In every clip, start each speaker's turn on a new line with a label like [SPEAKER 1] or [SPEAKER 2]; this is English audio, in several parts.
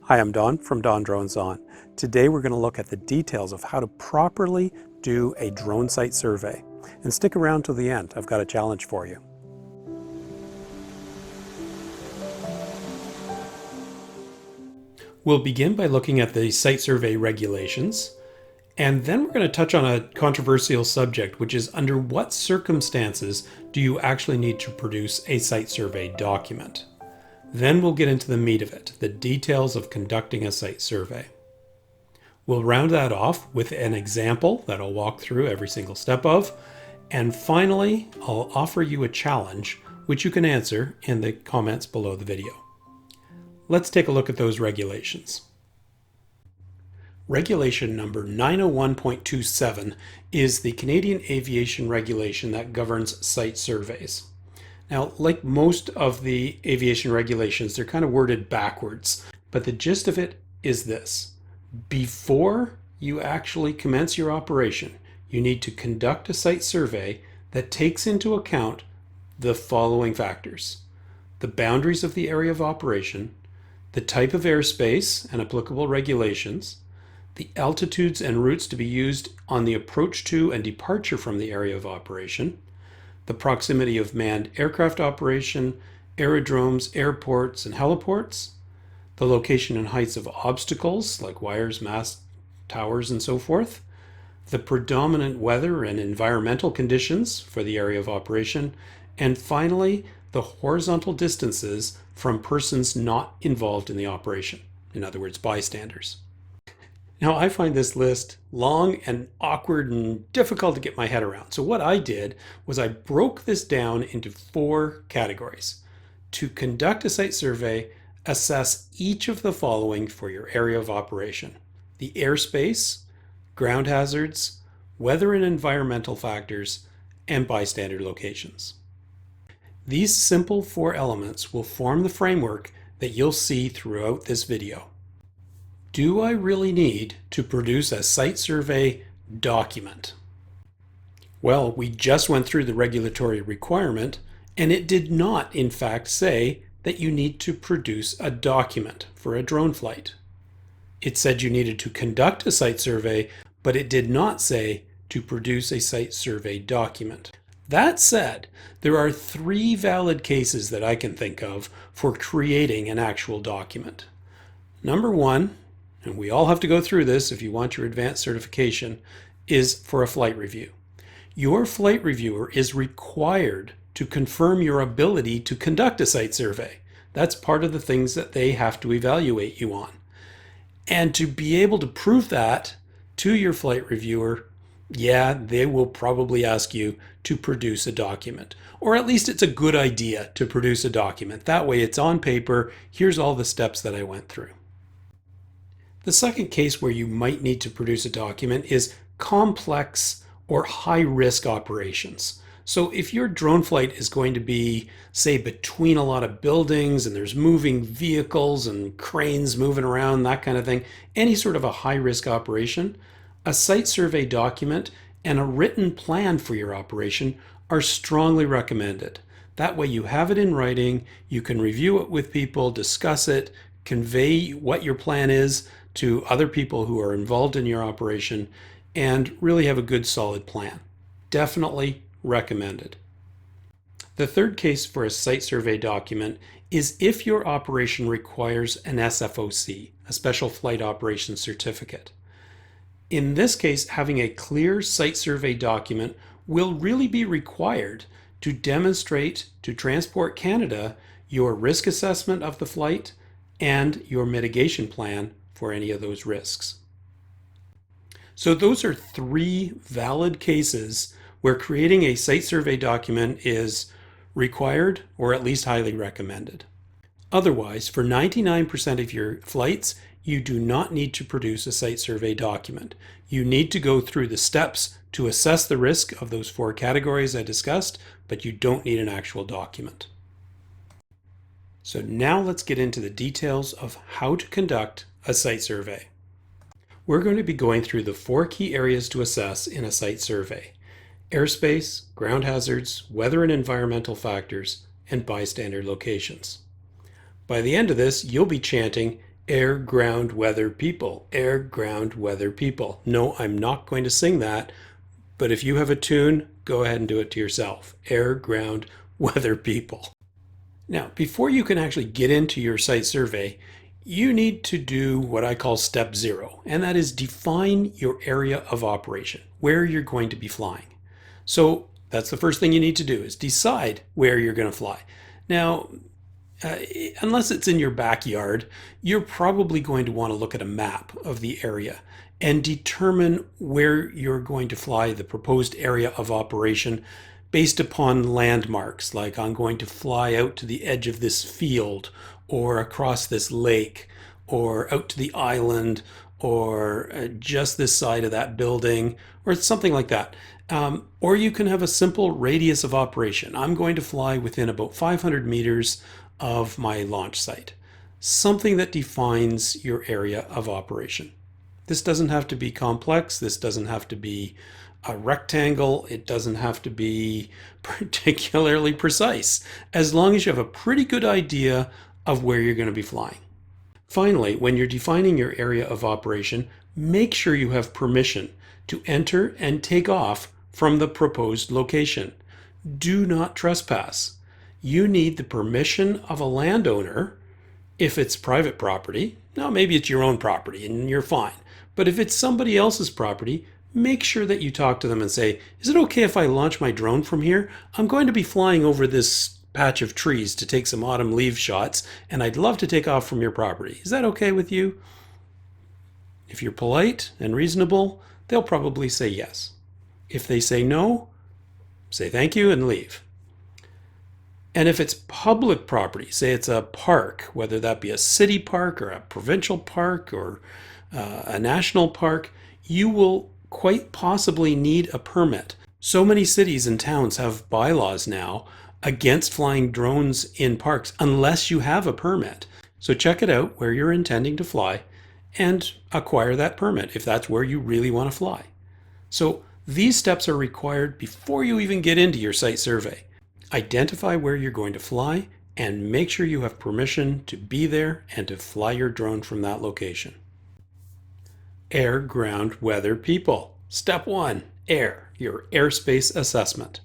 [SPEAKER 1] Hi, I'm Don from DonDronesOn. Today we're going to look at the details of how to properly do a drone site survey. And stick around till the end, I've got a challenge for you. We'll begin by looking at the site survey regulations, and then we're going to touch on a controversial subject, which is under what circumstances do you actually need to produce a site survey document. Then we'll get into the meat of it, the details of conducting a site survey. We'll round that off with an example that I'll walk through every single step of. And finally, I'll offer you a challenge, which you can answer in the comments below the video. Let's take a look at those regulations. Regulation number 901.27 is the Canadian aviation regulation that governs site surveys. Now, like most of the aviation regulations, they're kind of worded backwards, but the gist of it is this. Before you actually commence your operation, you need to conduct a site survey that takes into account the following factors: the boundaries of the area of operation, the type of airspace and applicable regulations, the altitudes and routes to be used on the approach to and departure from the area of operation, the proximity of manned aircraft operation, aerodromes, airports, and heliports, the location and heights of obstacles like wires, masts, towers, and so forth, the predominant weather and environmental conditions for the area of operation, and finally, the horizontal distances from persons not involved in the operation, in other words, bystanders. Now, I find this list long and awkward and difficult to get my head around. So what I did was I broke this down into 4 categories. To conduct a site survey, assess each of the following for your area of operation: the airspace, ground hazards, weather and environmental factors, and bystander locations. These simple 4 elements will form the framework that you'll see throughout this video. Do I really need to produce a site survey document? Well, we just went through the regulatory requirement, and it did not, in fact, say that you need to produce a document for a drone flight. It said you needed to conduct a site survey, but it did not say to produce a site survey document. That said, there are 3 valid cases that I can think of for creating an actual document. Number 1, and we all have to go through this if you want your advanced certification, is for a flight review. Your flight reviewer is required to confirm your ability to conduct a site survey. That's part of the things that they have to evaluate you on. And to be able to prove that to your flight reviewer, yeah, they will probably ask you to produce a document. Or at least it's a good idea to produce a document. That way it's on paper. Here's all the steps that I went through. The second case where you might need to produce a document is complex or high-risk operations. So if your drone flight is going to be, say, between a lot of buildings and there's moving vehicles and cranes moving around, that kind of thing, any sort of a high-risk operation, a site survey document and a written plan for your operation are strongly recommended. That way you have it in writing, you can review it with people, discuss it, convey what your plan is to other people who are involved in your operation, and really have a good solid plan. Definitely recommended. The third case for a site survey document is if your operation requires an SFOC, a Special Flight Operations Certificate. In this case, having a clear site survey document will really be required to demonstrate to Transport Canada your risk assessment of the flight and your mitigation plan for any of those risks. So those are 3 valid cases where creating a site survey document is required or at least highly recommended. Otherwise, for 99% of your flights, you do not need to produce a site survey document. You need to go through the steps to assess the risk of those 4 categories I discussed, but you don't need an actual document. So now let's get into the details of how to conduct a site survey. We're going to be going through the 4 key areas to assess in a site survey: airspace, ground hazards, weather and environmental factors, and bystander locations. By the end of this, you'll be chanting Air, ground, weather, people. Air, ground, weather, people. No, I'm not going to sing that, but if you have a tune, go ahead and do it to yourself. Air, ground, weather, people. Now, before you can actually get into your site survey, you need to do what I call step 0, and that is define your area of operation, where you're going to be flying. So that's the first thing you need to do, is decide where you're going to fly. Now, unless it's in your backyard, you're probably going to want to look at a map of the area and determine where you're going to fly the proposed area of operation based upon landmarks, like I'm going to fly out to the edge of this field or across this lake or out to the island or just this side of that building or something like that. Or you can have a simple radius of operation. I'm going to fly within about 500 meters of my launch site. Something that defines your area of operation. This doesn't have to be complex. This doesn't have to be a rectangle. It doesn't have to be particularly precise, as long as you have a pretty good idea of where you're going to be flying. Finally, when you're defining your area of operation, make sure you have permission to enter and take off from the proposed location. Do not trespass. You need the permission of a landowner if it's private property. Now, maybe it's your own property and you're fine. But if it's somebody else's property, make sure that you talk to them and say, is it okay if I launch my drone from here? I'm going to be flying over this patch of trees to take some autumn leaf shots, and I'd love to take off from your property. Is that okay with you? If you're polite and reasonable, they'll probably say yes. If they say no, say thank you and leave. And if it's public property, say it's a park, whether that be a city park or a provincial park or a national park, you will quite possibly need a permit. So many cities and towns have bylaws now against flying drones in parks unless you have a permit. So check it out where you're intending to fly and acquire that permit if that's where you really want to fly. So these steps are required before you even get into your site survey. Identify where you're going to fly and make sure you have permission to be there and to fly your drone from that location. Air, ground, weather, people. Step 1, air, your airspace assessment.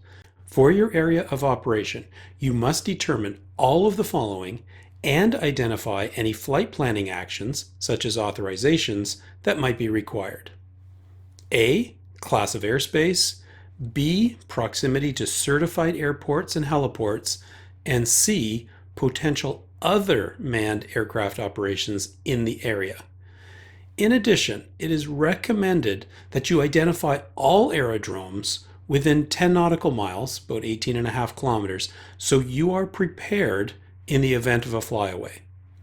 [SPEAKER 1] For your area of operation, you must determine all of the following and identify any flight planning actions, such as authorizations, that might be required. A, class of airspace. B, proximity to certified airports and heliports. And C, potential other manned aircraft operations in the area. In addition, it is recommended that you identify all aerodromes within 10 nautical miles, about 18.5 kilometers, so you are prepared in the event of a flyaway.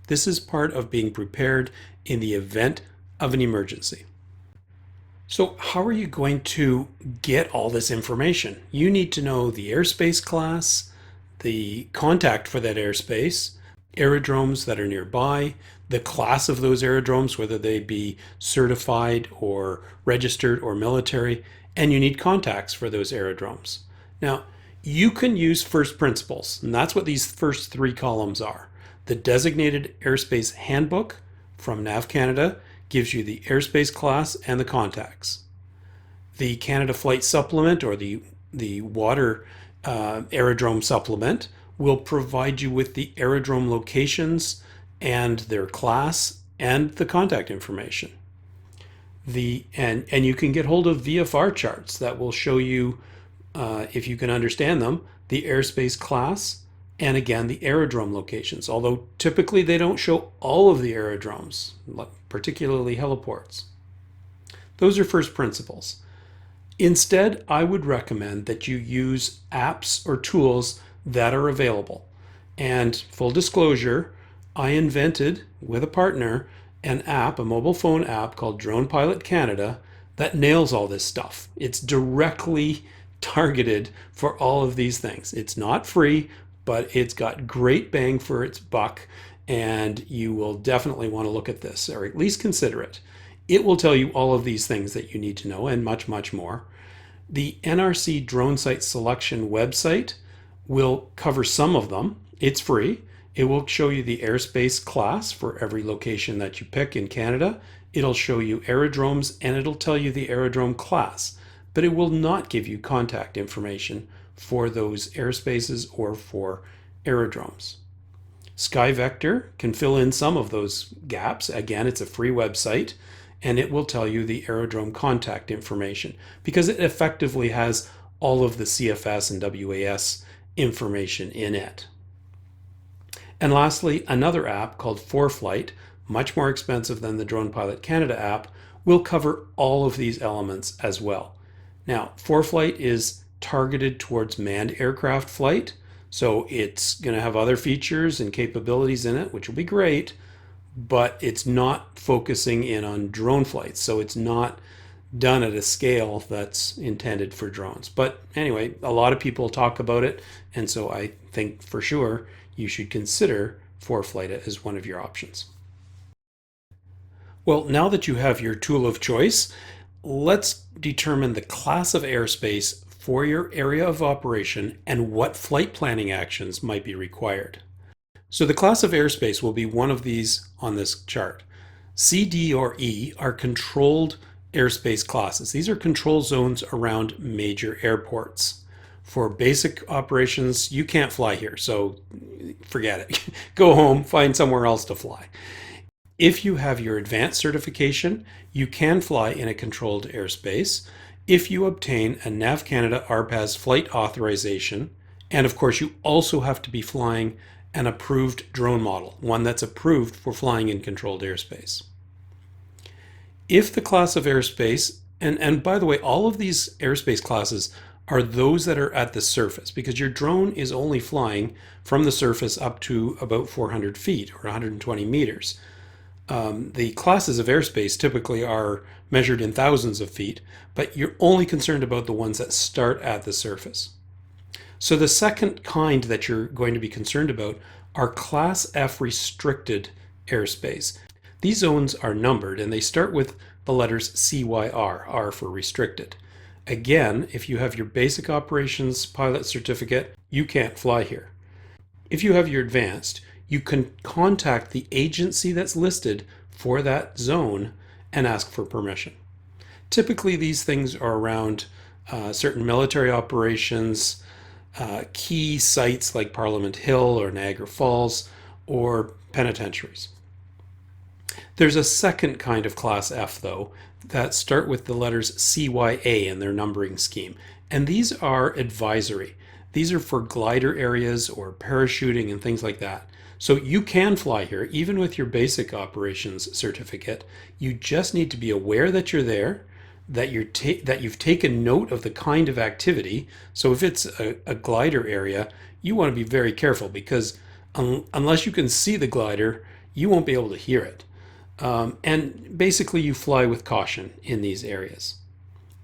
[SPEAKER 1] This is part of being prepared in the event of an emergency. So how are you going to get all this information? You need to know the airspace class, the contact for that airspace, aerodromes that are nearby, the class of those aerodromes, whether they be certified or registered or military, and you need contacts for those aerodromes. Now, you can use first principles, and that's what these first 3 columns are. The Designated Airspace Handbook from NAV Canada gives you the airspace class and the contacts. The Canada Flight Supplement, or the Water Aerodrome Supplement, will provide you with the aerodrome locations and their class and the contact information. And you can get hold of VFR charts that will show you, if you can understand them, the airspace class and again the aerodrome locations, although typically they don't show all of the aerodromes, particularly heliports. Those are first principles. Instead, I would recommend that you use apps or tools that are available. And full disclosure, I invented, with a partner, an app, a mobile phone app called Drone Pilot Canada that nails all this stuff. It's directly targeted for all of these things. It's not free, but it's got great bang for its buck, and you will definitely want to look at this, or at least consider it. It will tell you all of these things that you need to know and much, much more. The NRC Drone Site Selection website will cover some of them. It's free. It will show you the airspace class for every location that you pick in Canada. It'll show you aerodromes and it'll tell you the aerodrome class, but it will not give you contact information for those airspaces or for aerodromes. SkyVector can fill in some of those gaps. Again, it's a free website and it will tell you the aerodrome contact information because it effectively has all of the CFS and WAS information in it. And lastly, another app called ForeFlight, much more expensive than the Drone Pilot Canada app, will cover all of these elements as well. Now, ForeFlight is targeted towards manned aircraft flight, so it's going to have other features and capabilities in it, which will be great, but it's not focusing in on drone flights, so it's not done at a scale that's intended for drones. But anyway, a lot of people talk about it, and so I think for sure you should consider ForeFlight as one of your options. Well, now that you have your tool of choice, let's determine the class of airspace for your area of operation and what flight planning actions might be required. So the class of airspace will be one of these on this chart. C, D, or E are controlled airspace classes. These are control zones around major airports. For basic operations, you can't fly here, so forget it. Go home, find somewhere else to fly. If you have your advanced certification, you can fly in a controlled airspace if you obtain a NAV Canada RPAS flight authorization, and of course you also have to be flying an approved drone model, one that's approved for flying in controlled airspace. If the class of airspace, and by the way, all of these airspace classes are those that are at the surface, because your drone is only flying from the surface up to about 400 feet or 120 meters. The classes of airspace typically are measured in thousands of feet, but you're only concerned about the ones that start at the surface. So the second kind that you're going to be concerned about are Class F restricted airspace. These zones are numbered and they start with the letters CYR, R for restricted. Again, if you have your basic operations pilot certificate, you can't fly here. If you have your advanced, you can contact the agency that's listed for that zone and ask for permission. Typically, these things are around certain military operations, key sites like Parliament Hill or Niagara Falls, or penitentiaries. There's a second kind of Class F, though, that start with the letters CYA in their numbering scheme, and these are advisory. These are for glider areas or parachuting and things like that. So you can fly here even with your basic operations certificate. You just need to be aware that you're there, that you've taken note of the kind of activity. So if it's a glider area, you want to be very careful because unless you can see the glider, you won't be able to hear it. And basically you fly with caution in these areas.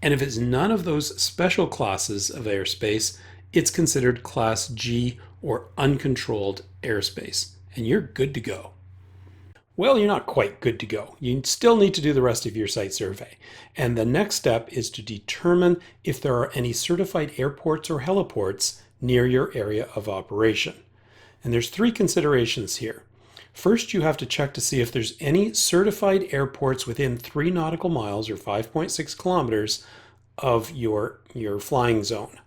[SPEAKER 1] And if it's none of those special classes of airspace, it's considered Class G or uncontrolled airspace, and you're good to go. Well, you're not quite good to go. You still need to do the rest of your site survey. And the next step is to determine if there are any certified airports or heliports near your area of operation. And there's three considerations here. First, you have to check to see if there's any certified airports within 3 nautical miles or 5.6 kilometers of your flying zone.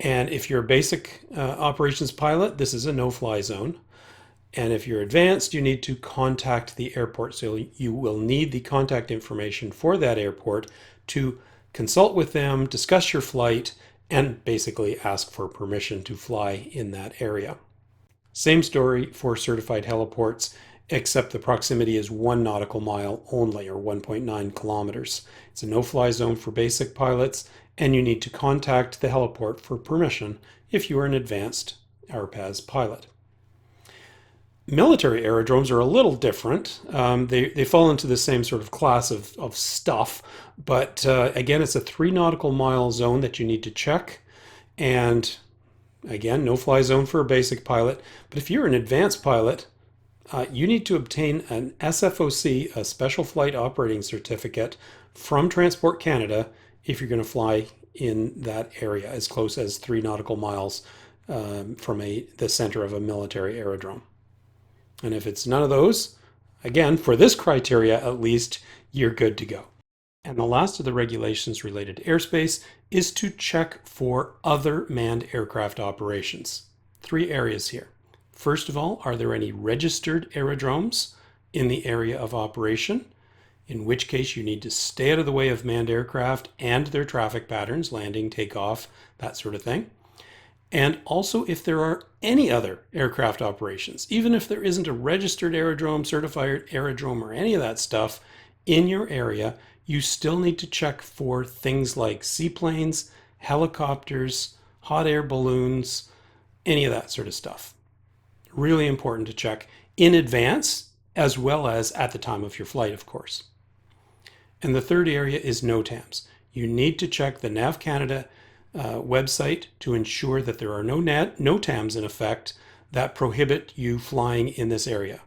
[SPEAKER 1] And if you're a basic operations pilot, this is a no-fly zone. And if you're advanced, you need to contact the airport. So you will need the contact information for that airport to consult with them, discuss your flight, and basically ask for permission to fly in that area. Same story for certified heliports, except the proximity is 1 nautical mile only, or 1.9 kilometers. It's a no-fly zone for basic pilots, and you need to contact the heliport for permission if you are an advanced RPAS pilot. Military aerodromes are a little different. They fall into the same sort of class of stuff, but again, it's a 3 nautical mile zone that you need to check, and again, no-fly zone for a basic pilot. But if you're an advanced pilot, you need to obtain an SFOC, a Special Flight Operating Certificate, from Transport Canada if you're going to fly in that area as close as 3 nautical miles from the center of a military aerodrome. And if it's none of those, again, for this criteria at least, you're good to go. And the last of the regulations related to airspace is to check for other manned aircraft operations. 3 areas here. First of all, are there any registered aerodromes in the area of operation? In which case you need to stay out of the way of manned aircraft and their traffic patterns, landing, takeoff, that sort of thing. And also if there are any other aircraft operations, even if there isn't a registered aerodrome, certified aerodrome, or any of that stuff in your area, you still need to check for things like seaplanes, helicopters, hot air balloons, any of that sort of stuff. Really important to check in advance as well as at the time of your flight, of course. And the third area is NOTAMs. You need to check the NAV Canada website to ensure that there are no NOTAMs in effect that prohibit you flying in this area.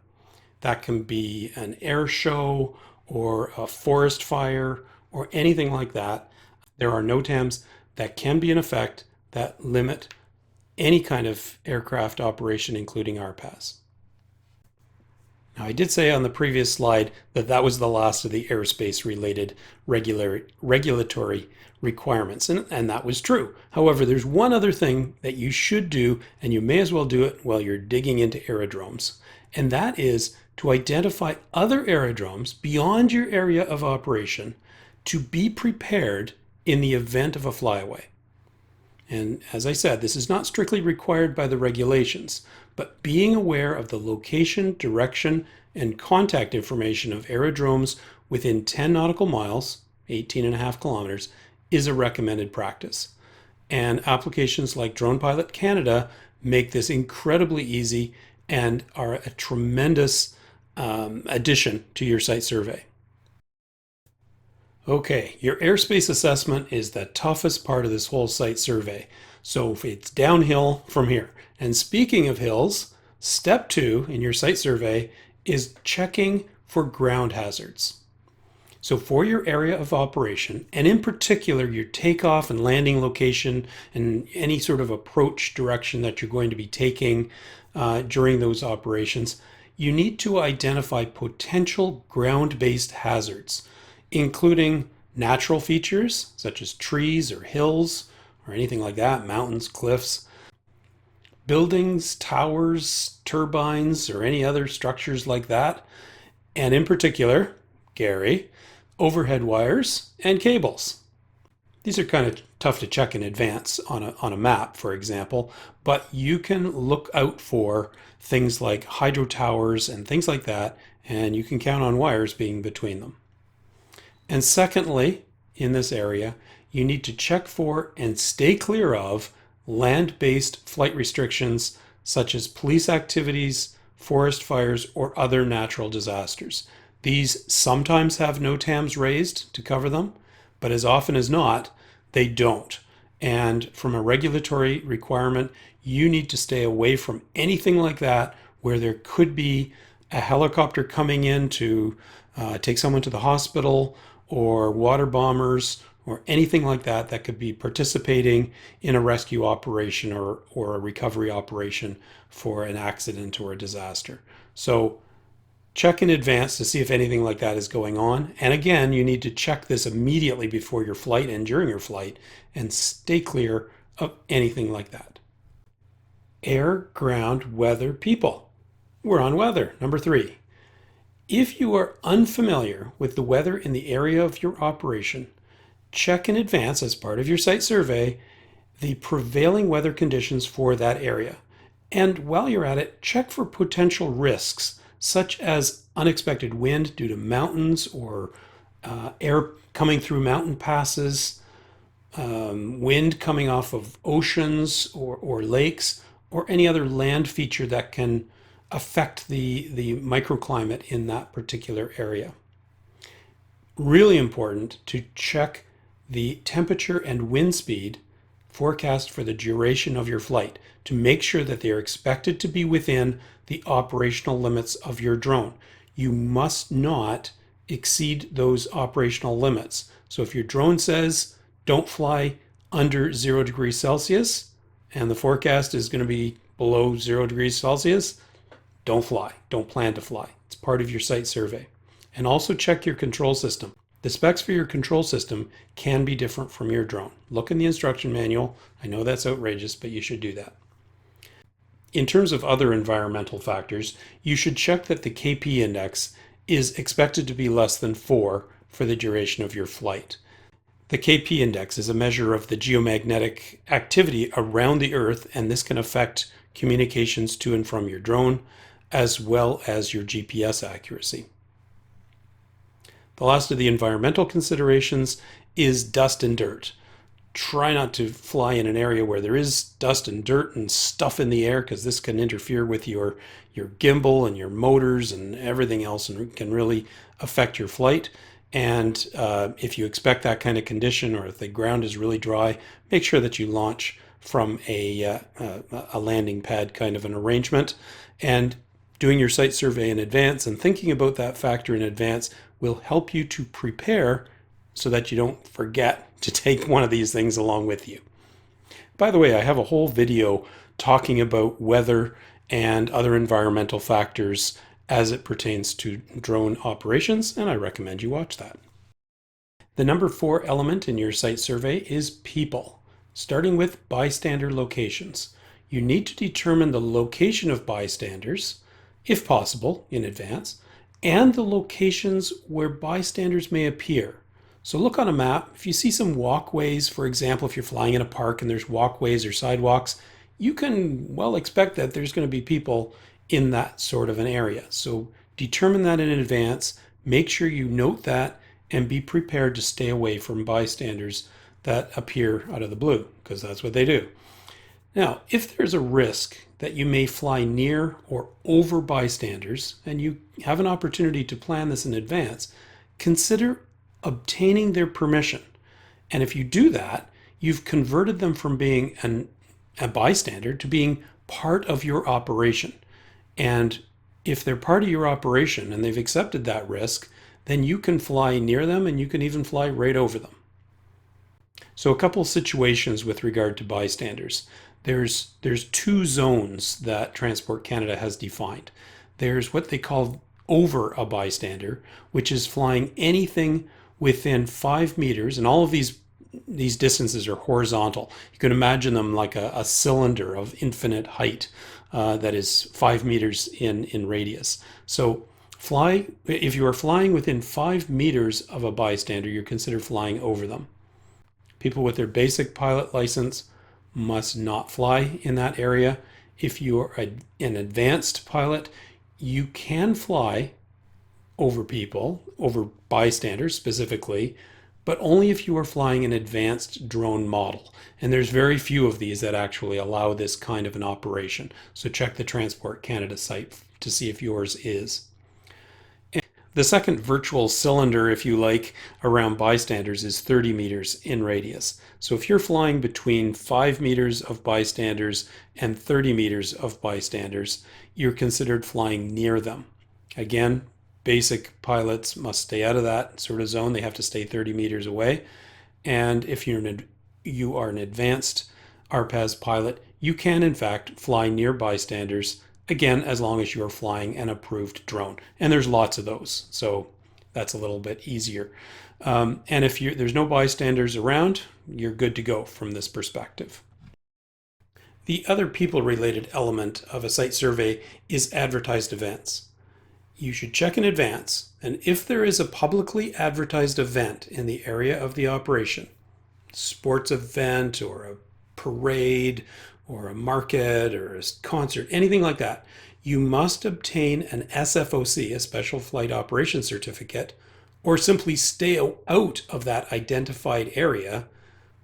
[SPEAKER 1] That can be an air show or a forest fire or anything like that. There are NOTAMs that can be in effect that limit any kind of aircraft operation, including RPAS. Now, I did say on the previous slide that that was the last of the airspace related regulatory requirements, and that was true. However, there's one other thing that you should do, and you may as well do it while you're digging into aerodromes, and that is to identify other aerodromes beyond your area of operation to be prepared in the event of a flyaway. And as I said, this is not strictly required by the regulations, but being aware of the location, direction, and contact information of aerodromes within 10 nautical miles, 18.5 kilometers, is a recommended practice. And applications like Drone Pilot Canada make this incredibly easy and are a tremendous addition to your site survey. Okay, your airspace assessment is the toughest part of this whole site survey. So it's downhill from here. And speaking of hills, step 2 in your site survey is checking for ground hazards. So for your area of operation, and in particular your takeoff and landing location and any sort of approach direction that you're going to be taking during those operations, you need to identify potential ground-based hazards, including natural features such as trees or hills or anything like that, mountains, cliffs, buildings, towers, turbines, or any other structures like that, and in particular, Gary, overhead wires and cables. These are kind of tough to check in advance on a map, for example, but you can look out for things like hydro towers and things like that, and you can count on wires being between them. And secondly, in this area, you need to check for and stay clear of land-based flight restrictions such as police activities, forest fires, or other natural disasters. These sometimes have NOTAMs raised to cover them, but as often as not, they don't. And from a regulatory requirement, you need to stay away from anything like that where there could be a helicopter coming in to take someone to the hospital, or water bombers, or anything like that that could be participating in a rescue operation or a recovery operation for an accident or a disaster. So check in advance to see if anything like that is going on. And again, you need to check this immediately before your flight and during your flight and stay clear of anything like that. Air, ground, weather, people. We're on weather, number 3. If you are unfamiliar with the weather in the area of your operation, check in advance as part of your site survey the prevailing weather conditions for that area. And while you're at it, check for potential risks, such as unexpected wind due to mountains or air coming through mountain passes, wind coming off of oceans or lakes, or any other land feature that can affect the microclimate in that particular area. Really important to check the temperature and wind speed forecast for the duration of your flight to make sure that they are expected to be within the operational limits of your drone. You must not exceed those operational limits. So if your drone says don't fly under 0 degrees Celsius and the forecast is going to be below 0 degrees Celsius, don't fly. Don't plan to fly. It's part of your site survey. And also check your control system. The specs for your control system can be different from your drone. Look in the instruction manual. I know that's outrageous, but you should do that. In terms of other environmental factors, you should check that the KP index is expected to be less than 4 for the duration of your flight. The KP index is a measure of the geomagnetic activity around the Earth, and this can affect communications to and from your drone, as well as your GPS accuracy. The last of the environmental considerations is dust and dirt. Try not to fly in an area where there is dust and dirt and stuff in the air, because this can interfere with your gimbal and your motors and everything else, and can really affect your flight. And if you expect that kind of condition, or if the ground is really dry, make sure that you launch from a landing pad kind of an arrangement. And doing your site survey in advance and thinking about that factor in advance will help you to prepare so that you don't forget to take one of these things along with you. By the way, I have a whole video talking about weather and other environmental factors as it pertains to drone operations, and I recommend you watch that. The number 4 element in your site survey is people, starting with bystander locations. You need to determine the location of bystanders, if possible, in advance, and the locations where bystanders may appear. So look on a map. If you see some walkways, for example, if you're flying in a park and there's walkways or sidewalks, you can well expect that there's going to be people in that sort of an area. So determine that in advance, make sure you note that, and be prepared to stay away from bystanders that appear out of the blue, because that's what they do. Now, if there's a risk that you may fly near or over bystanders, and you have an opportunity to plan this in advance, consider obtaining their permission. And if you do that, you've converted them from being a bystander to being part of your operation. And if they're part of your operation and they've accepted that risk, then you can fly near them, and you can even fly right over them. So a couple situations with regard to bystanders. There's 2 zones that Transport Canada has defined. There's what they call over a bystander, which is flying anything within 5 meters, and all of these distances are horizontal. You can imagine them like a cylinder of infinite height that is 5 meters in radius. So if you are flying within 5 meters of a bystander, you're considered flying over them. People with their basic pilot license must not fly in that area. If you are an advanced pilot, you can fly over people, over bystanders specifically, but only if you are flying an advanced drone model. And there's very few of these that actually allow this kind of an operation. So check the Transport Canada site to see if yours is. The second virtual cylinder, if you like, around bystanders is 30 meters in radius. So if you're flying between 5 meters of bystanders and 30 meters of bystanders, you're considered flying near them. Again, basic pilots must stay out of that sort of zone. They have to stay 30 meters away. And if you are an advanced RPAS pilot, you can in fact fly near bystanders, again, as long as you are flying an approved drone. And there's lots of those, so that's a little bit easier. And if there's no bystanders around, you're good to go from this perspective. The other people-related element of a site survey is advertised events. You should check in advance, and if there is a publicly advertised event in the area of the operation, sports event or a parade or a market or a concert, anything like that, you must obtain an SFOC, a Special Flight Operations Certificate, or simply stay out of that identified area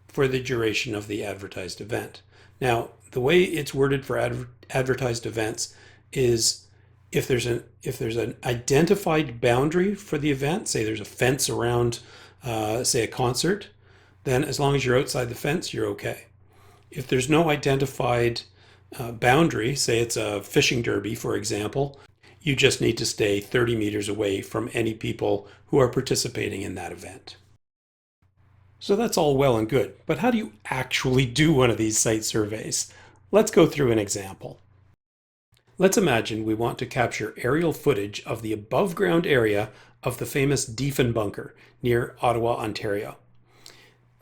[SPEAKER 1] for the duration of the advertised event. Now, the way it's worded for advertised events is if there's an identified boundary for the event, say there's a fence around, say a concert, then as long as you're outside the fence, you're okay. If there's no identified boundary, say it's a fishing derby, for example, you just need to stay 30 meters away from any people who are participating in that event. So that's all well and good, but how do you actually do one of these site surveys? Let's go through an example. Let's imagine we want to capture aerial footage of the above ground area of the famous Diefenbunker near Ottawa, Ontario.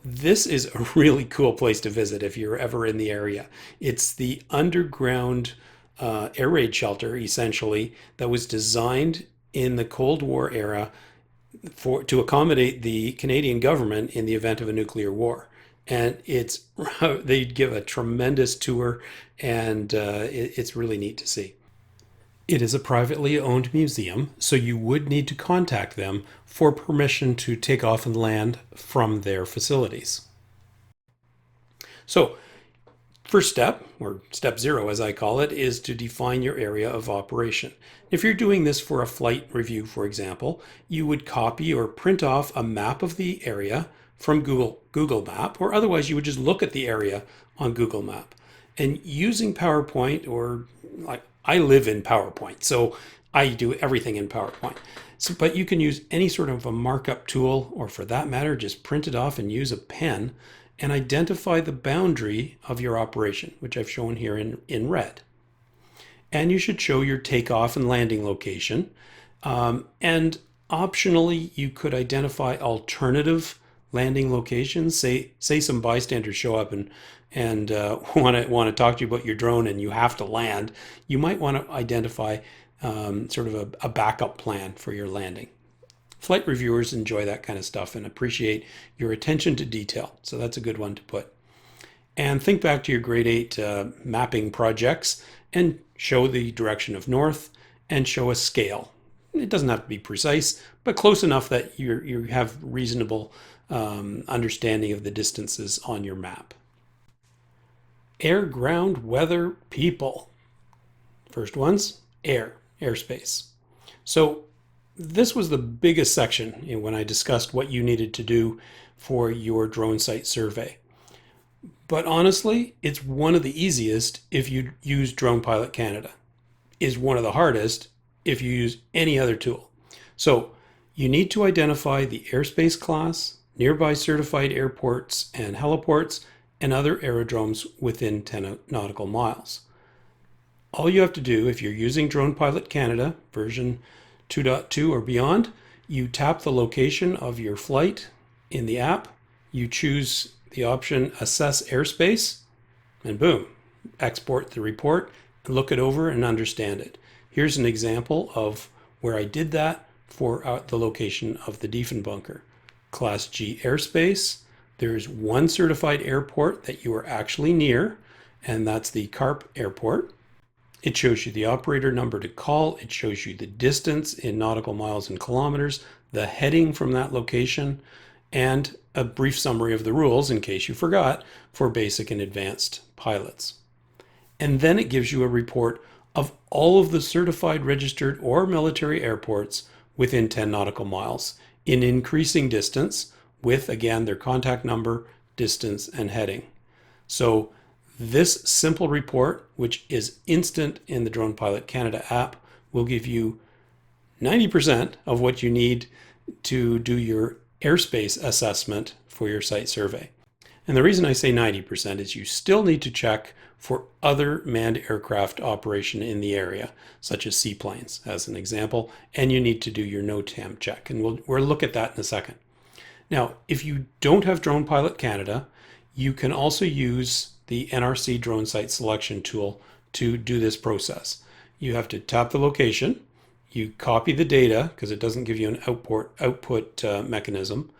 [SPEAKER 1] This is a really cool place to visit if you're ever in the area. It's the underground air raid shelter, essentially, that was designed in the Cold War era to accommodate the Canadian government in the event of a nuclear war. And they give a tremendous tour, and it's really neat to see. It is a privately owned museum, so you would need to contact them for permission to take off and land from their facilities. So, first step, or step 0 as I call it, is to define your area of operation. If you're doing this for a flight review, for example, you would copy or print off a map of the area from Google Map, or otherwise you would just look at the area on Google Map. And using PowerPoint, or like I live in PowerPoint, so I do everything in PowerPoint. But you can use any sort of a markup tool, or for that matter, just print it off and use a pen and identify the boundary of your operation, which I've shown here in red. And you should show your takeoff and landing location. And optionally, you could identify alternative landing locations. Say some bystanders show up and want to talk to you about your drone, and you have to land. You might want to identify sort of a backup plan for your landing. Flight reviewers enjoy that kind of stuff and appreciate your attention to detail. So that's a good one to put. And think back to your grade 8 mapping projects and show the direction of north and show a scale. It doesn't have to be precise, but close enough that you have reasonable understanding of the distances on your map. Air, ground, weather, people. First one's airspace. So this was the biggest section when I discussed what you needed to do for your drone site survey. But honestly, it's one of the easiest if you use Drone Pilot Canada. Is one of the hardest if you use any other tool. So you need to identify the airspace class, nearby certified airports and heliports, and other aerodromes within 10 nautical miles. All you have to do, if you're using Drone Pilot Canada version 2.2 or beyond, you tap the location of your flight in the app, you choose the option Assess Airspace, and boom, export the report, and look it over and understand it. Here's an example of where I did that for the location of the Diefenbunker. Class G airspace, there's one certified airport that you are actually near, and that's the CARP airport. It shows you the operator number to call. It shows you the distance in nautical miles and kilometers, the heading from that location, and a brief summary of the rules, in case you forgot, for basic and advanced pilots. And then it gives you a report of all of the certified, registered, or military airports within 10 nautical miles in increasing distance with, again, their contact number, distance, and heading. So this simple report, which is instant in the Drone Pilot Canada app, will give you 90% of what you need to do your airspace assessment for your site survey. And the reason I say 90% is you still need to check for other manned aircraft operation in the area, such as seaplanes, as an example, and you need to do your NOTAM check, and we'll look at that in a second. Now, if you don't have Drone Pilot Canada, you can also use the NRC drone site selection tool to do this process. You have to tap the location, you copy the data because it doesn't give you an output mechanism,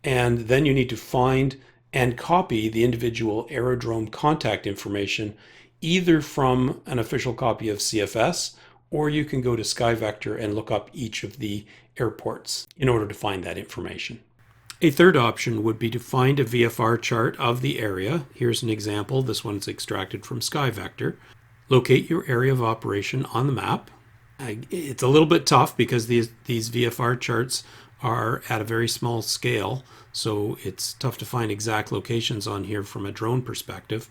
[SPEAKER 1] and then you need to find and copy the individual aerodrome contact information either from an official copy of CFS, or you can go to SkyVector and look up each of the airports in order to find that information. A third option would be to find a VFR chart of the area. Here's an example. This one's extracted from SkyVector. Locate your area of operation on the map. It's a little bit tough because these VFR charts are at a very small scale, so it's tough to find exact locations on here from a drone perspective.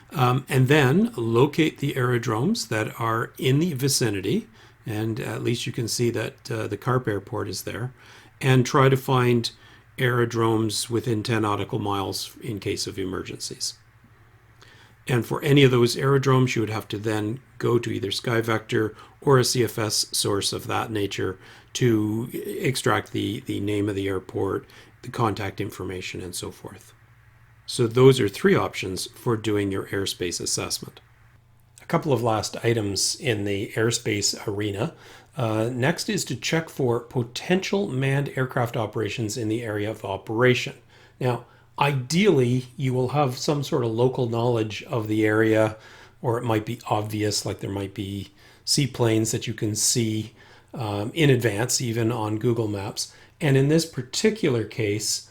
[SPEAKER 1] And then locate the aerodromes that are in the vicinity, and at least you can see that the CARP airport is there, and try to find aerodromes within 10 nautical miles in case of emergencies. And for any of those aerodromes, you would have to then go to either SkyVector or a CFS source of that nature to extract the name of the airport, the contact information, and so forth. So those are three options for doing your airspace assessment. A couple of last items in the airspace arena. Next is to check for potential manned aircraft operations in the area of operation. Now, ideally, you will have some sort of local knowledge of the area, or it might be obvious, like there might be seaplanes that you can see in advance, even on Google Maps. And in this particular case,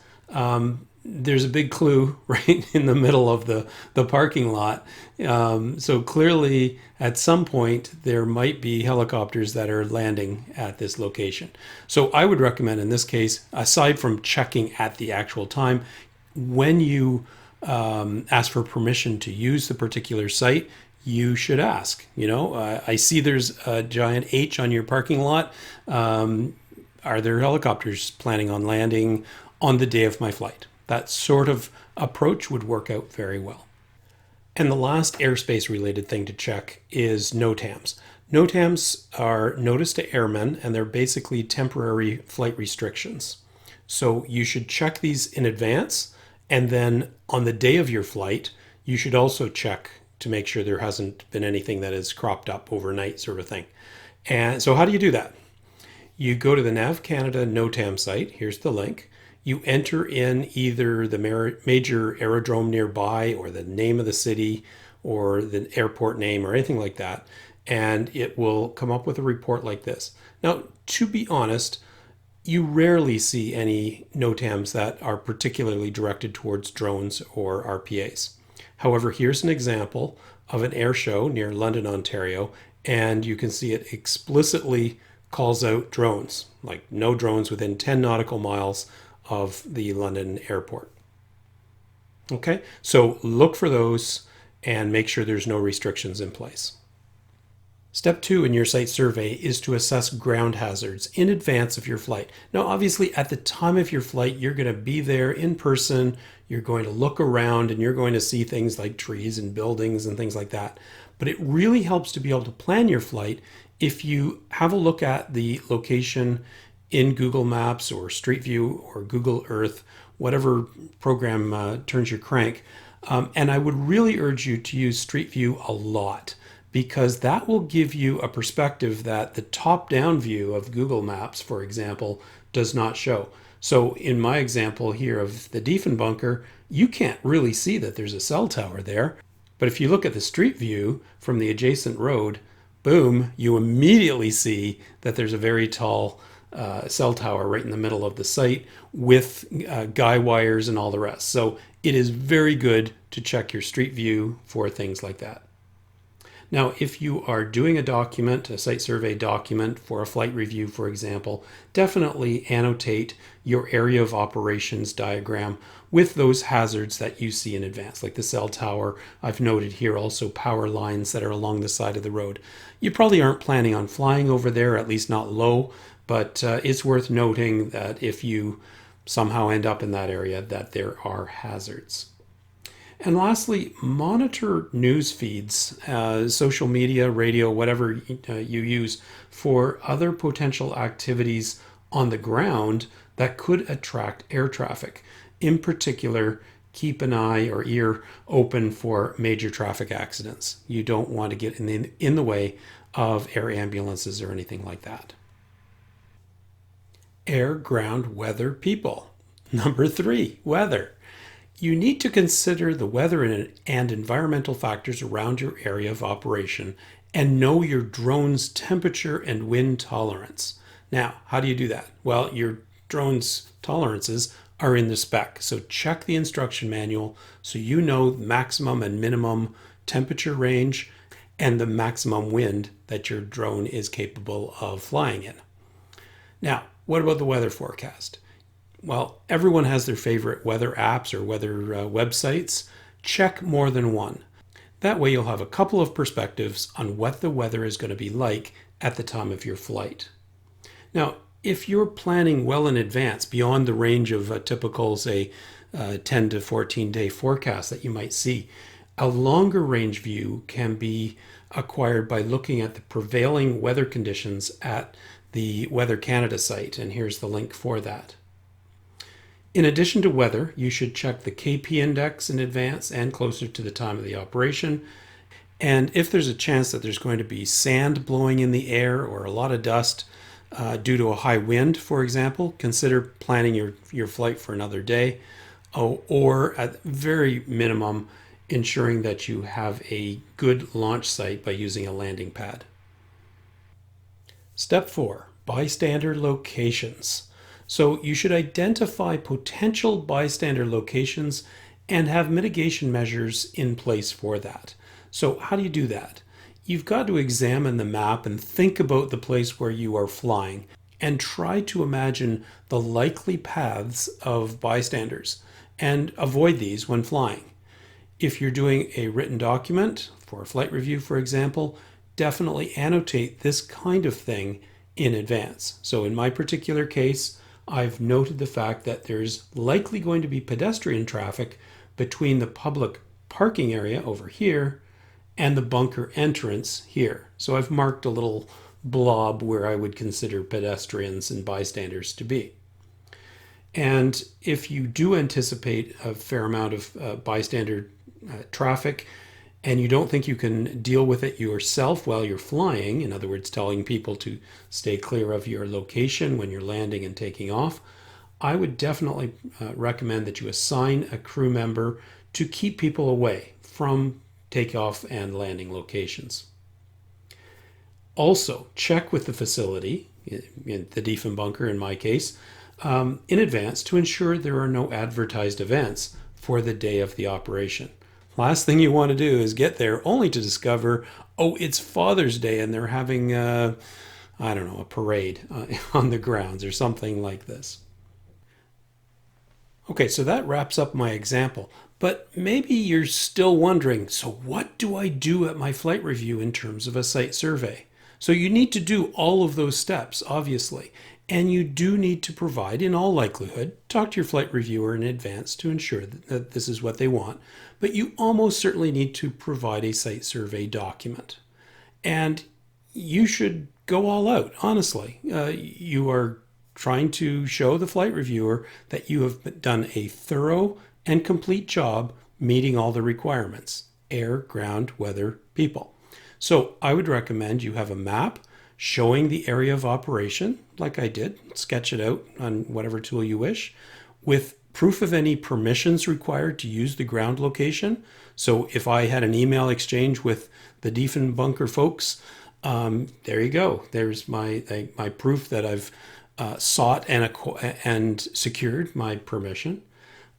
[SPEAKER 1] there's a big clue right in the middle of the parking lot. So clearly, at some point, there might be helicopters that are landing at this location. So I would recommend in this case, aside from checking at the actual time, when you ask for permission to use the particular site, you should ask, I see there's a giant H on your parking lot. Are there helicopters planning on landing on the day of my flight? That sort of approach would work out very well. And the last airspace related thing to check is NOTAMs. NOTAMs are notice to airmen, and they're basically temporary flight restrictions. So you should check these in advance, and then on the day of your flight, you should also check to make sure there hasn't been anything that has cropped up overnight, sort of thing. And so how do you do that? You go to the Nav Canada NOTAM site. Here's the link. You enter in either the major aerodrome nearby or the name of the city or the airport name or anything like that, and it will come up with a report like this. Now, to be honest, you rarely see any NOTAMs that are particularly directed towards drones or RPAs. However, here's an example of an air show near London, Ontario, and you can see it explicitly calls out drones, like no drones within 10 nautical miles of the London airport. Okay, so look for those and make sure there's no restrictions in place. Step 2 in your site survey is to assess ground hazards in advance of your flight. Now, obviously, at the time of your flight, you're going to be there in person, you're going to look around, and you're going to see things like trees and buildings and things like that. But it really helps to be able to plan your flight if you have a look at the location in Google Maps or Street View or Google Earth, whatever program turns your crank. And I would really urge you to use Street View a lot, because that will give you a perspective that the top-down view of Google Maps, for example, does not show. So in my example here of the Diefenbunker, you can't really see that there's a cell tower there. But if you look at the Street View from the adjacent road, boom, you immediately see that there's a very tall cell tower right in the middle of the site with guy wires and all the rest. So it is very good to check your Street View for things like that. Now, if you are doing a document, a site survey document for a flight review, for example, definitely annotate your area of operations diagram with those hazards that you see in advance, like the cell tower. I've noted here also power lines that are along the side of the road. You probably aren't planning on flying over there, at least not low, but it's worth noting that if you somehow end up in that area, that there are hazards. And lastly, monitor news feeds, social media, radio, whatever you use, for other potential activities on the ground that could attract air traffic. In particular, keep an eye or ear open for major traffic accidents. You don't want to get in the way of air ambulances or anything like that. Air, ground, weather, people. Number 3, weather. You need to consider the weather and environmental factors around your area of operation and know your drone's temperature and wind tolerance. Now, how do you do that? Well, your drone's tolerances are in the spec. So check the instruction manual so you know maximum and minimum temperature range and the maximum wind that your drone is capable of flying in. Now, what about the weather forecast? Well, everyone has their favorite weather apps or weather websites. Check more than one. That way you'll have a couple of perspectives on what the weather is going to be like at the time of your flight. Now, if you're planning well in advance, beyond the range of a typical, say, 10 to 14 day forecast that you might see, a longer range view can be acquired by looking at the prevailing weather conditions at the Weather Canada site, and here's the link for that. In addition to weather, you should check the KP index in advance and closer to the time of the operation. And if there's a chance that there's going to be sand blowing in the air or a lot of dust due to a high wind, for example, consider planning your flight for another day, or at very minimum, ensuring that you have a good launch site by using a landing pad. Step 4, bystander locations. So you should identify potential bystander locations and have mitigation measures in place for that. So how do you do that? You've got to examine the map and think about the place where you are flying and try to imagine the likely paths of bystanders and avoid these when flying. If you're doing a written document for a flight review, for example, definitely annotate this kind of thing in advance. So in my particular case, I've noted the fact that there's likely going to be pedestrian traffic between the public parking area over here and the bunker entrance here. So I've marked a little blob where I would consider pedestrians and bystanders to be. And if you do anticipate a fair amount of bystander traffic and you don't think you can deal with it yourself while you're flying, in other words, telling people to stay clear of your location when you're landing and taking off, I would definitely recommend that you assign a crew member to keep people away from takeoff and landing locations. Also, check with the facility, in the Defen bunker in my case, in advance to ensure there are no advertised events for the day of the operation. Last thing you want to do is get there only to discover, oh, it's Father's Day and they're having, I don't know, a parade on the grounds or something like this. Okay, so that wraps up my example. But maybe you're still wondering, so what do I do at my flight review in terms of a site survey? So you need to do all of those steps, obviously. And you do need to provide, in all likelihood, talk to your flight reviewer in advance to ensure that this is what they want. But you almost certainly need to provide a site survey document. And you should go all out, honestly. You are trying to show the flight reviewer that you have done a thorough and complete job meeting all the requirements: air, ground, weather, people. So I would recommend you have a map showing the area of operation, like I did, sketch it out on whatever tool you wish, with proof of any permissions required to use the ground location. So if I had an email exchange with the Defen bunker folks, there you go. There's my proof that I've sought and secured my permission.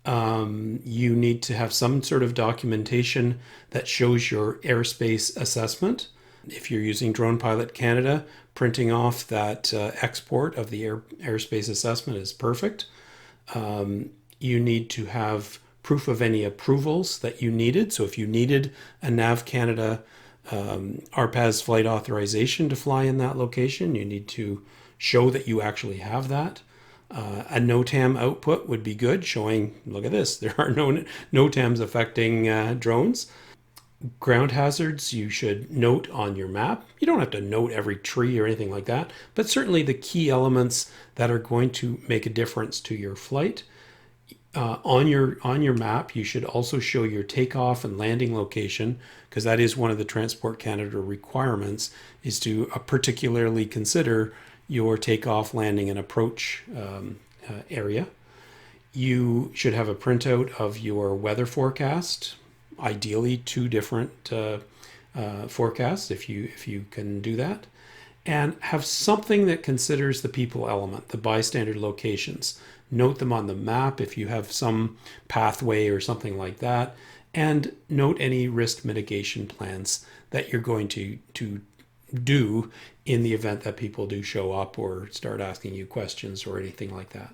[SPEAKER 1] You need to have some sort of documentation that shows your airspace assessment. If you're using Drone Pilot Canada, printing off that export of the airspace assessment is perfect. You need to have proof of any approvals that you needed. So if you needed a Nav Canada RPAS flight authorization to fly in that location, you need to show that you actually have that. A NOTAM output would be good, showing, look at this, there are no NOTAMs affecting drones. Ground hazards you should note on your map. You don't have to note every tree or anything like that, but certainly the key elements that are going to make a difference to your flight. On your map, you should also show your takeoff and landing location, because that is one of the Transport Canada requirements, is to particularly consider your takeoff, landing, and approach area. You should have a printout of your weather forecast, ideally 2 different forecasts if you can do that, and have something that considers the people element, the bystander locations. Note them on the map if you have some pathway or something like that, and note any risk mitigation plans that you're going to do in the event that people do show up or start asking you questions or anything like that.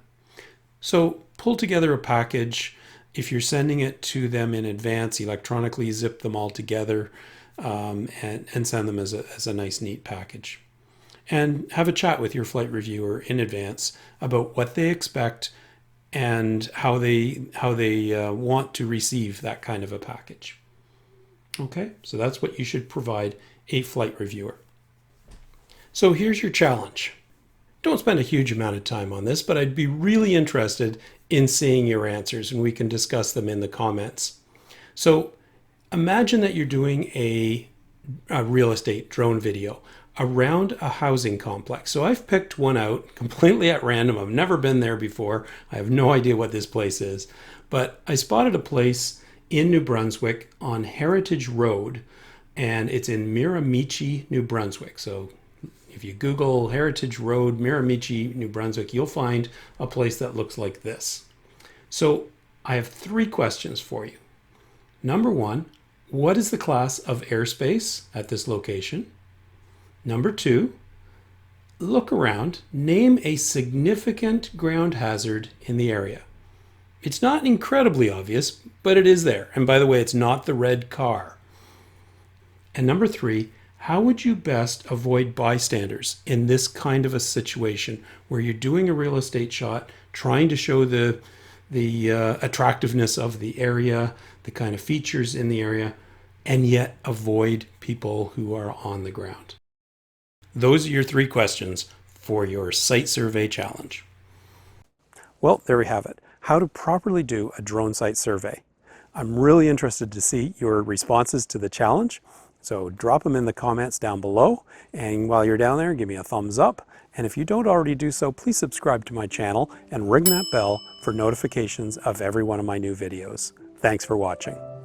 [SPEAKER 1] So pull together a package. If you're sending it to them in advance, electronically zip them all together and send them as a nice, neat package. and have a chat with your flight reviewer in advance about what they expect and how they want to receive that kind of a package. Okay, so that's what you should provide a flight reviewer. So here's your challenge. Don't spend a huge amount of time on this, but I'd be really interested in seeing your answers, and we can discuss them in the comments. So imagine that you're doing a real estate drone video around a housing complex. So I've picked one out completely at random. I've never been there before. I have no idea what this place is, but I spotted a place in New Brunswick on Heritage Road, and it's in Miramichi, New Brunswick. So if you Google Heritage Road, Miramichi, New Brunswick, you'll find a place that looks like this. So I have 3 questions for you. Number 1, what is the class of airspace at this location? Number 2, look around, name a significant ground hazard in the area. It's not incredibly obvious, but it is there. And by the way, it's not the red car. And number 3, how would you best avoid bystanders in this kind of a situation where you're doing a real estate shot, trying to show the attractiveness of the area, the kind of features in the area, and yet avoid people who are on the ground? Those are your 3 questions for your site survey challenge. Well, there we have it. How to properly do a drone site survey. I'm really interested to see your responses to the challenge. So drop them in the comments down below, and while you're down there, give me a thumbs up. And if you don't already do so, please subscribe to my channel and ring that bell for notifications of every one of my new videos. Thanks for watching.